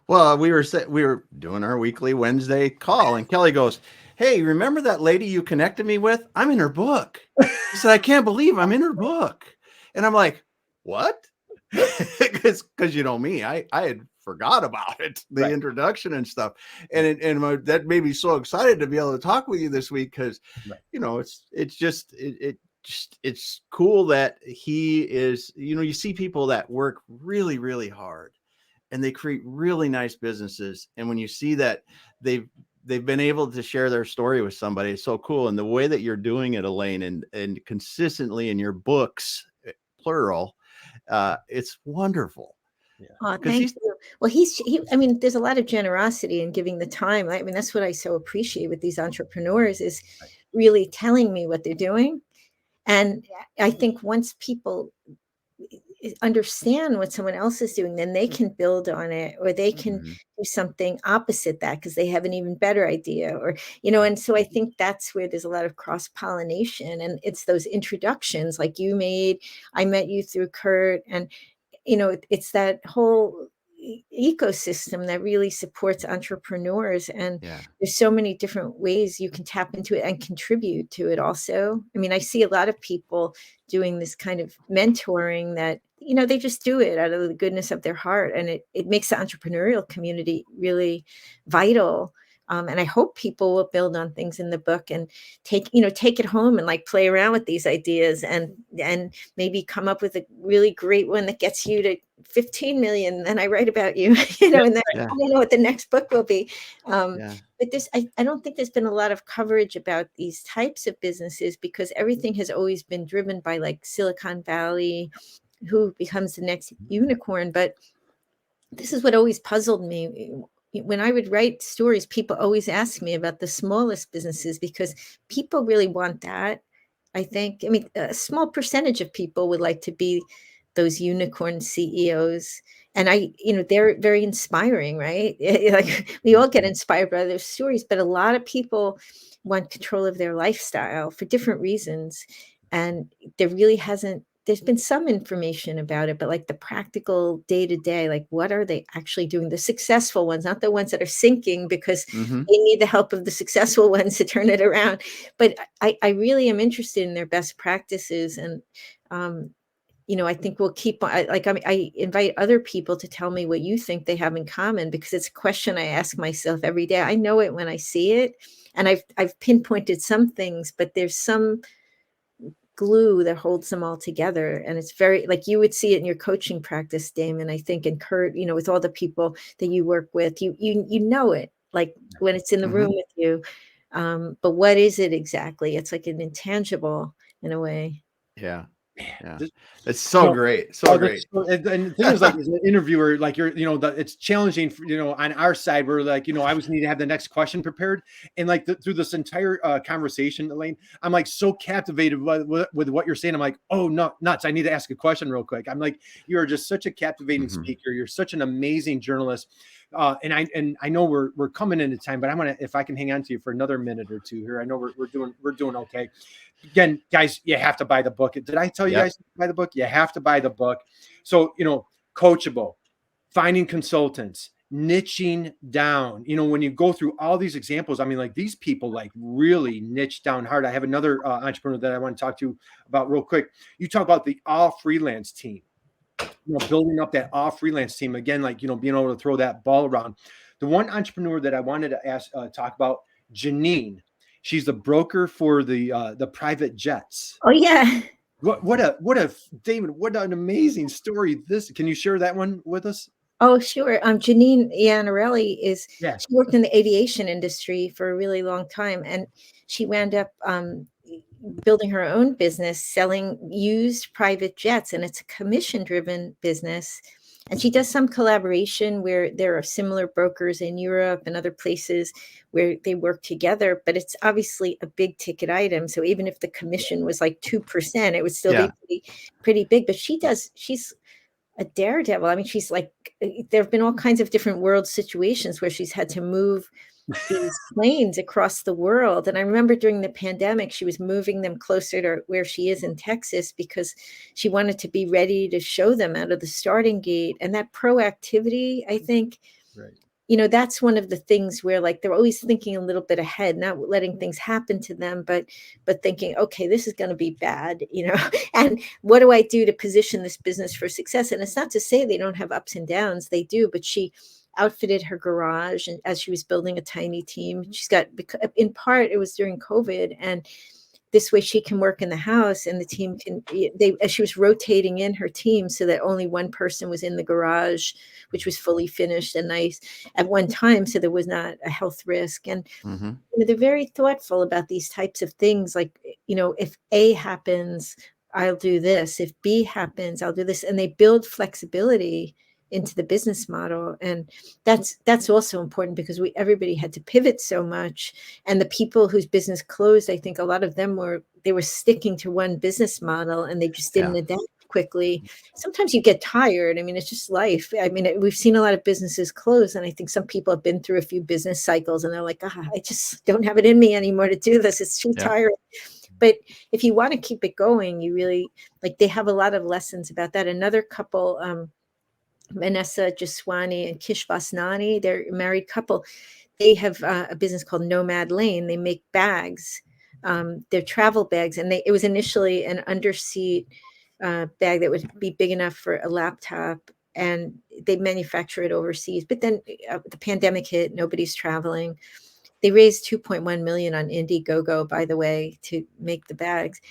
Well, we were doing our weekly Wednesday call, and Kelly goes, "Hey, remember that lady you connected me with? I'm in her book." He said, "I can't believe I'm in her book." And I'm like, "What?" Because me, I had forgot about it, the introduction and stuff, and that made me so excited to be able to talk with you this week, because it's cool that he is. You see people that work really, really hard, and they create really nice businesses, and when you see that they've been able to share their story with somebody, it's so cool. And the way that you're doing it, Elaine, and consistently in your books, plural, it's wonderful. Oh, thank you. Well, there's a lot of generosity in giving the time. I mean, that's what I so appreciate with these entrepreneurs, is really telling me what they're doing. And I think once people understand what someone else is doing, then they can build on it, or they can do something opposite that because they have an even better idea, or and so I think that's where there's a lot of cross-pollination, and it's those introductions like you made. I met you through Kurt, and it's that whole ecosystem that really supports entrepreneurs, and there's so many different ways you can tap into it and contribute to it also. I mean, I see a lot of people doing this kind of mentoring that they just do it out of the goodness of their heart, and it makes the entrepreneurial community really vital. And I hope people will build on things in the book and take it home and like play around with these ideas, and maybe come up with a really great one that gets you to 15 million. Then I write about you, and then I don't know what the next book will be. But I don't think there's been a lot of coverage about these types of businesses, because everything has always been driven by like Silicon Valley, who becomes the next unicorn. But this is what always puzzled me. When I would write stories, people always ask me about the smallest businesses, because people really want that. I think, a small percentage of people would like to be those unicorn CEOs. And they're very inspiring, right? Like we all get inspired by those stories, but a lot of people want control of their lifestyle for different reasons. And there's been some information about it, but like the practical day-to-day, like what are they actually doing? The successful ones, not the ones that are sinking because they need the help of the successful ones to turn it around. But I really am interested in their best practices. And, I think we'll keep on, I invite other people to tell me what you think they have in common, because it's a question I ask myself every day. I know it when I see it, and I've pinpointed some things, but there's some glue that holds them all together. And it's very, like you would see it in your coaching practice, Damon, I think, and Kurt, with all the people that you work with, you know it, like when it's in the room with you. But what is it exactly? It's like an intangible in a way. Yeah. Yeah. Just, It's so great. So great. and the thing is, like, as an interviewer, like, you're, it's challenging for, on our side, where, like, I always need to have the next question prepared. And like through this entire conversation, Elaine, I'm like so captivated with what you're saying. I'm like, oh, no, nuts. I need to ask a question real quick. I'm like, you are just such a captivating speaker. You're such an amazing journalist. And I know we're coming into time, but I'm gonna, if I can hang on to you for another minute or two here. I know we're doing okay. Again, guys, you have to buy the book. Did I tell you guys to buy the book? You have to buy the book. So, coachable, finding consultants, niching down. When you go through all these examples, I mean, like, these people like really niche down hard. I have another entrepreneur that I want to talk to about real quick. You talk about the all freelance team, building up that all freelance team again, like, being able to throw that ball around. The one entrepreneur that I wanted to talk about, Janine. She's the broker for the private jets. Oh yeah. What David, what an amazing story. Can you share that one with us? Oh, sure. Janine Iannarelli Yeah. She worked in the aviation industry for a really long time, and she wound up building her own business selling used private jets, and it's a commission-driven business. And she does some collaboration where there are similar brokers in Europe and other places where they work together, but it's obviously a big ticket item. So even if the commission was like 2%, it would still be pretty big. But she's a daredevil. I mean, she's like, there have been all kinds of different world situations where she's had to move these planes across the world. And I remember during the pandemic, she was moving them closer to where she is in Texas because she wanted to be ready to show them out of the starting gate. And that proactivity, I think, that's one of the things where, like, they're always thinking a little bit ahead, not letting things happen to them, but thinking, okay, this is going to be bad, and what do I do to position this business for success? And it's not to say they don't have ups and downs, they do, but she outfitted her garage, and as she was building a tiny team, she's got, in part, it was during COVID, and this way she can work in the house and the team can, as she was rotating in her team so that only one person was in the garage, which was fully finished and nice at one time. So there was not a health risk. And they're very thoughtful about these types of things. Like, if A happens, I'll do this. If B happens, I'll do this. And they build flexibility into the business model. And that's also important because everybody had to pivot so much. And the people whose business closed, I think a lot of them were sticking to one business model and they just didn't adapt quickly. Sometimes you get tired. I mean, it's just life. I mean, we've seen a lot of businesses close, and I think some people have been through a few business cycles and they're like, I just don't have it in me anymore to do this. It's too tiring. But if you want to keep it going, you really, like, they have a lot of lessons about that. Another couple, Vanessa Jaswani and Kish Vasnani, they're a married couple. They have a business called Nomad Lane. They make bags. They're travel bags. And it was initially an underseat bag that would be big enough for a laptop. And they manufacture it overseas. But then the pandemic hit. Nobody's traveling. They raised $2.1 million on Indiegogo, by the way, to make the bags.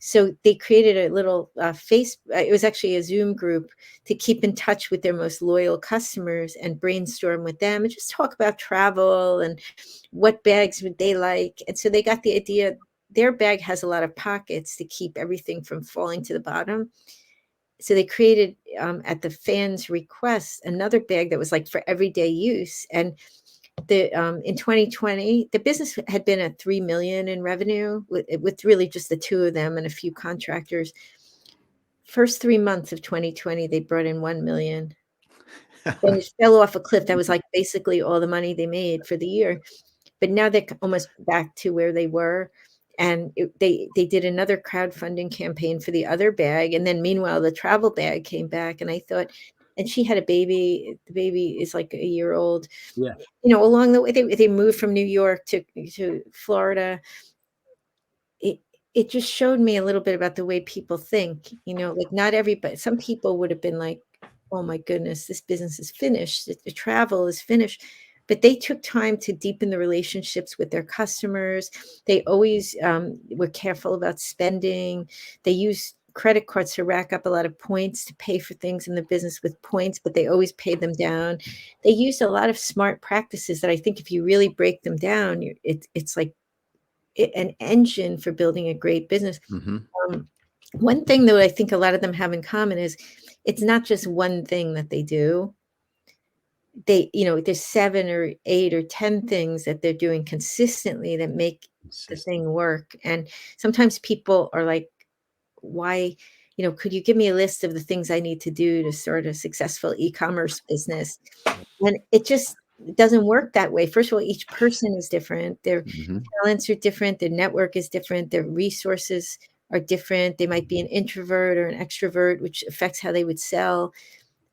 So they created a little it was actually a Zoom group to keep in touch with their most loyal customers and brainstorm with them and just talk about travel and what bags would they like. And so they got the idea, their bag has a lot of pockets to keep everything from falling to the bottom. So they created, at the fans' request, another bag that was like for everyday use. And in 2020, the business had been at $3 million in revenue with really just the two of them and a few contractors. First 3 months of 2020, they brought in $1 million. Then it fell off a cliff. That was like basically all the money they made for the year. But now they're almost back to where they were. And they did another crowdfunding campaign for the other bag. And then meanwhile, the travel bag came back. And I thought, and she had a baby. The baby is like a year old. Yeah. Along the way, they moved from New York to Florida. It just showed me a little bit about the way people think, like not everybody, some people would have been like, oh my goodness, this business is finished. The travel is finished. But they took time to deepen the relationships with their customers. They always were careful about spending. They used credit cards to rack up a lot of points to pay for things in the business with points, but they always paid them down. They used a lot of smart practices that I think if you really break them down, it's like an engine for building a great business. One thing that I think a lot of them have in common is it's not just one thing that they do. There's 7 or 8 or 10 things that they're doing consistently that make the thing work. And sometimes people are like, why, could you give me a list of the things I need to do to start a successful e-commerce business? And it just doesn't work that way. First of all, each person is different. Their talents are different. Their network is different. Their resources are different. They might be an introvert or an extrovert, which affects how they would sell,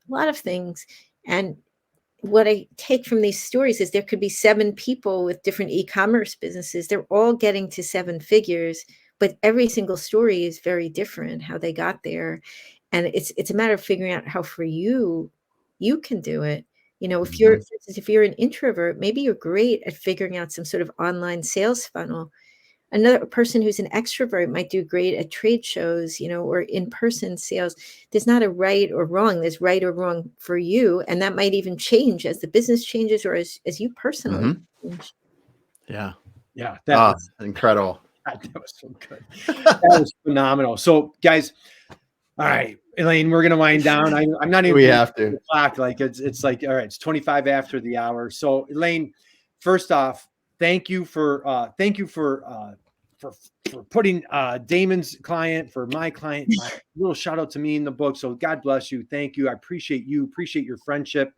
a lot of things. And what I take from these stories is there could be 7 people with different e-commerce businesses. They're all getting to 7 figures, but every single story is very different, how they got there. And it's a matter of figuring out how for you can do it. If you're, for instance, if you're an introvert, maybe you're great at figuring out some sort of online sales funnel. Another person who's an extrovert might do great at trade shows, or in-person sales. There's not a right or wrong. There's right or wrong for you. And that might even change as the business changes or as you personally change. Yeah. Yeah. That was incredible. That was so good. That was phenomenal. So guys, all right, Elaine, we're going to wind down. I'm not even. We have to. Clock. Like it's like, all right, it's 25 after the hour. So Elaine, first off, thank you for putting Damon's client for my client. A little shout out to me in the book. So God bless you. Thank you. I appreciate you. Appreciate your friendship.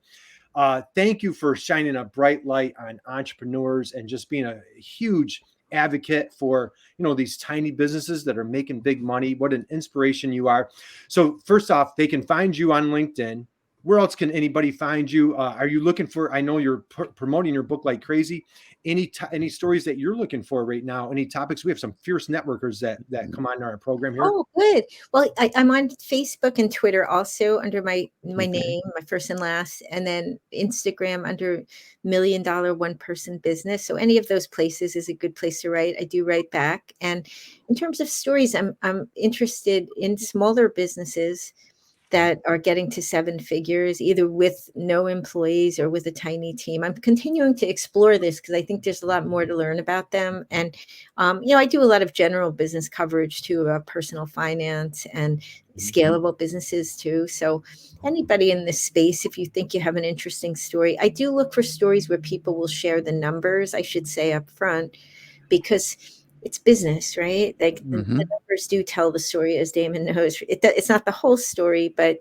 Thank you for shining a bright light on entrepreneurs and just being a huge advocate for these tiny businesses that are making big money. What an inspiration you are. So first off, they can find you on LinkedIn. Where else can anybody find you? Are you looking for, I know you're promoting your book like crazy. Any stories that you're looking for right now? Any topics? We have some fierce networkers that come on our program here. Oh, good. Well, I'm on Facebook and Twitter also under my name, my first and last, and then Instagram under $1 Million One Person Business. So any of those places is a good place to write. I do write back. And in terms of stories, I'm interested in smaller businesses that are getting to 7 figures, either with no employees or with a tiny team. I'm continuing to explore this because I think there's a lot more to learn about them. And, I do a lot of general business coverage too about personal finance and scalable businesses too. So anybody in this space, if you think you have an interesting story, I do look for stories where people will share the numbers, I should say up front, because it's business, right? Like the numbers do tell the story, as Damon knows. It's not the whole story, but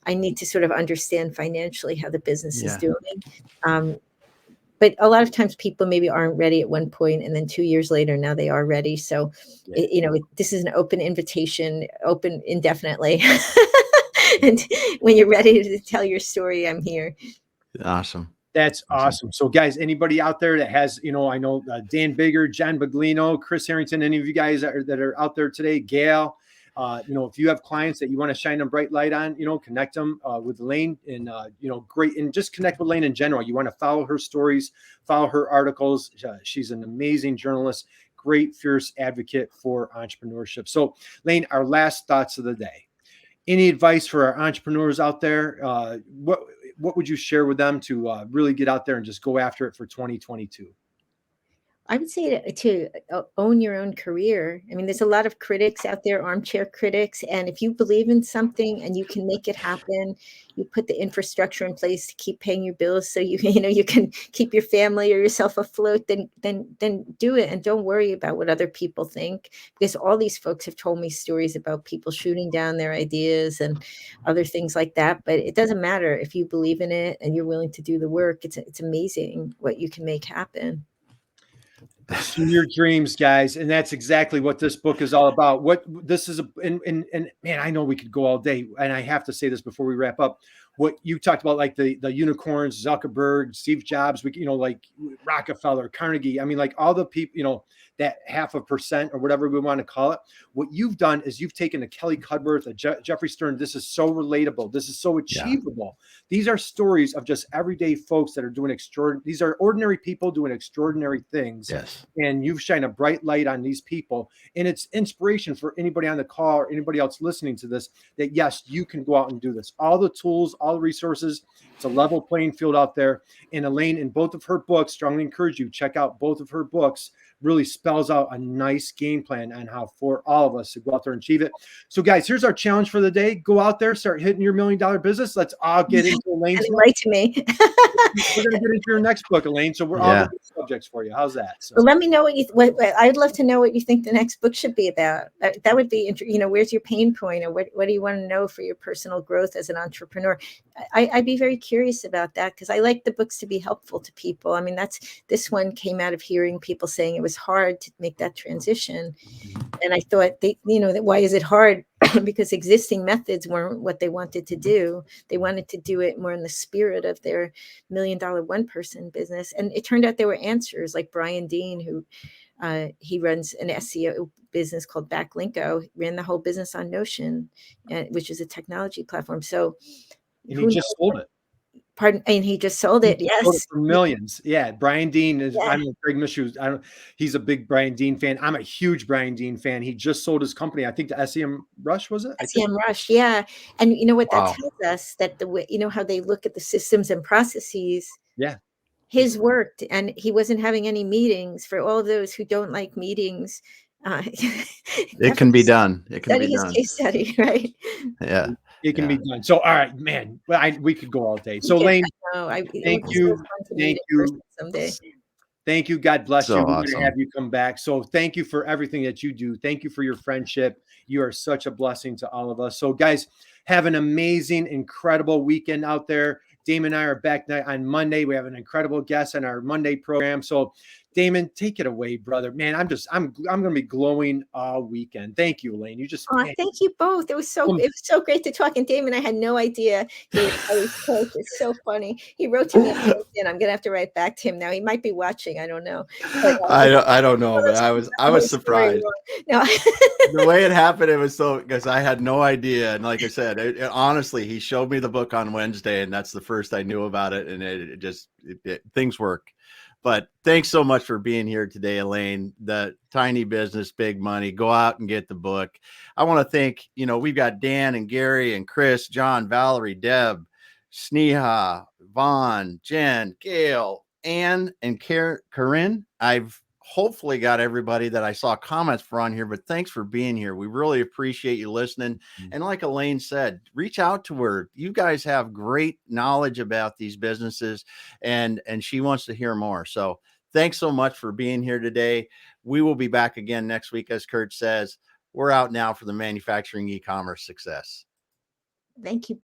I need to sort of understand financially how the business is doing. But a lot of times people maybe aren't ready at one point, and then 2 years later, now they are ready. So, this is an open invitation, open indefinitely. And when you're ready to tell your story, I'm here. Awesome. That's awesome. So guys, anybody out there that has, I know Dan Bigger, John Baglino, Chris Harrington, any of you guys that are out there today, Gail, if you have clients that you want to shine a bright light on, connect them with Elaine and, great. And just connect with Elaine in general. You want to follow her stories, follow her articles. She's an amazing journalist, great, fierce advocate for entrepreneurship. So Elaine, our last thoughts of the day. Any advice for our entrepreneurs out there? What would you share with them to really get out there and just go after it for 2022? I would say to own your own career. I mean, there's a lot of critics out there, armchair critics. And if you believe in something and you can make it happen, you put the infrastructure in place to keep paying your bills so you can keep your family or yourself afloat, then do it. And don't worry about what other people think, because all these folks have told me stories about people shooting down their ideas and other things like that. But it doesn't matter if you believe in it and you're willing to do the work. It's amazing what you can make happen. Pursue your dreams, guys. And that's exactly what this book is all about. What this is, and man, I know we could go all day. And I have to say this before we wrap up. What you talked about, like the unicorns, Zuckerberg, Steve Jobs, like Rockefeller, Carnegie. I mean, like all the people, that 0.5% or whatever we want to call it. What you've done is you've taken a Kelly Cudworth, a Jeffrey Stern. This is so relatable. This is so achievable. Yeah. These are stories of just everyday folks that are doing extraordinary. These are ordinary people doing extraordinary things. Yes. And you've shined a bright light on these people. And it's inspiration for anybody on the call or anybody else listening to this, that yes, you can go out and do this. All the tools, all the resources, it's a level playing field out there. And Elaine, in both of her books, strongly encourage you, check out both of her books, really spells out a nice game plan on how for all of us to go out there and achieve it. So guys, here's our challenge for the day. Go out there, start hitting your $1 million business. Let's all get into Elaine's book. Right to me. We're going to get into your next book, Elaine. So we're all going to be subjects for you. How's that? So. Well, let me know what I'd love to know what you think the next book should be about. That would be interesting. You know, where's your pain point, or what do you want to know for your personal growth as an entrepreneur? I'd be very curious about that, because I like the books to be helpful to people. I mean, this one came out of hearing people saying it was hard to make that transition. And I thought, why is it hard? Because existing methods weren't what they wanted to do. They wanted to do it more in the spirit of their $1 million one-person business. And it turned out there were answers, like Brian Dean, who he runs an SEO business called Backlinko, ran the whole business on Notion, which is a technology platform. So, and he just sold it. Pardon, and he just sold it. Yes, sold it for millions. Yeah, Brian Dean is. Yeah. I'm Greg Mishu. He's a big Brian Dean fan. I'm a huge Brian Dean fan. He just sold his company. I think to SEM Rush, was it? SEM Rush, yeah. And you know what that tells us, that the way, how they look at the systems and processes. Yeah, his worked, and he wasn't having any meetings. For all of those who don't like meetings, it can be done. It can be done. Case study, right? Yeah. It can be done. So, all right, man, we could go all day. So, Elaine, thank you. Thank you. Someday. Thank you. God bless you. We're awesome. going to have you come back. So thank you for everything that you do. Thank you for your friendship. You are such a blessing to all of us. So guys, have an amazing, incredible weekend out there. Damon and I are back on Monday. We have an incredible guest on our Monday program. So Damon, take it away, brother. Man, I'm going to be glowing all weekend. Thank you, Elaine. You just thank you both. It was so great to talk. And Damon, I had no idea he was coach. It's so funny. He wrote to me on LinkedIn. I'm gonna have to write back to him now. He might be watching. I don't know. But, I don't know, but I was surprised. No. The way it happened, it was because I had no idea. And like I said, honestly, he showed me the book on Wednesday, and that's the first I knew about it. And things work. But thanks so much for being here today, Elaine. The Tiny Business, Big Money. Go out and get the book. I want to thank, we've got Dan and Gary and Chris, John, Valerie, Deb, Sneha, Vaughn, Jen, Gail, Ann, and Corinne. I've hopefully got everybody that I saw comments for on here, but thanks for being here. We really appreciate you listening. Mm-hmm. And like Elaine said, reach out to her. You guys have great knowledge about these businesses, and she wants to hear more. So thanks so much for being here today. We will be back again next week. As Kurt says, we're out now for the Manufacturing E-commerce Success. Thank you.